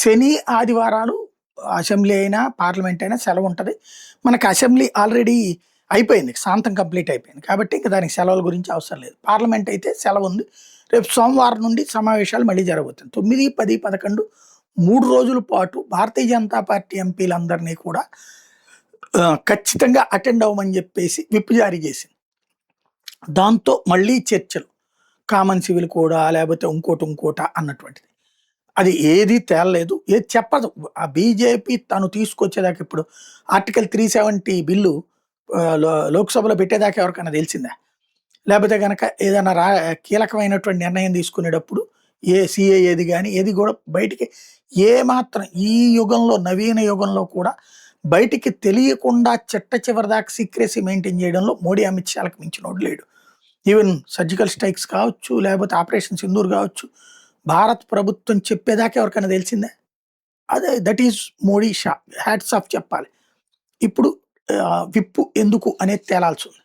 శని, ఆదివారాలు అసెంబ్లీ అయినా, పార్లమెంట్ అయినా సెలవుంటది. మనకి అసెంబ్లీ ఆల్రెడీ అయిపోయింది. సాంతం కంప్లీట్ అయిపోయింది. కాబట్టి ఇంక దానికి సెలవుల గురించి అవసరం లేదు. పార్లమెంట్ అయితే సెలవుంది. రేపు సోమవారం నుండి సమావేశాలు మళ్ళీ జరగబోతున్నాయి. 9, 10, 11 3 రోజుల పాటు భారతీయ జనతా పార్టీ ఎంపీలందరినీ కూడా ఖచ్చితంగా అటెండ్ అవ్వమని చెప్పేసి విప్ జారీ చేసింది. దాంతో మళ్ళీ చర్చలు. కామన్ సివిల్ కోడా లేకపోతే ఇంకోటా అన్నటువంటిది. అది ఏది తేలలేదు. ఏది చెప్పదు. ఆ బీజేపీ తను తీసుకొచ్చేదాకా ఇప్పుడు ఆర్టికల్ 370 బిల్లు లోక్‌సభలో పెట్టేదాకా ఎవరికైనా తెలిసిందా? లేపోతే గనక ఏదైనా కీలకమైనటువంటి నిర్ణయం తీసుకునేటప్పుడు సీఏఏది గాని ఏది కూడా బయటికి ఏమాత్రం ఈ యుగంలో నవీన యుగంలో కూడా బయటికి తెలియకుండా చిట్ట చివరిదాకా సీక్రెసీ మెయింటైన్ చేయడంలో మోడీ, అమిత్ షాలకు మించినోడు లేడు. ఈవెన్ సర్జికల్ స్ట్రైక్స్ కావచ్చు, లేకపోతే ఆపరేషన్ సింధూర్ కావచ్చు, భారత్ ప్రభుత్వం చెప్పేదాకా ఎవరికైనా తెలిసిందా? అదే that is Modi, Shah. Hats off చెప్పాలి. ఇప్పుడు విప్పు ఎందుకు అనేది తేలాల్సి ఉంది.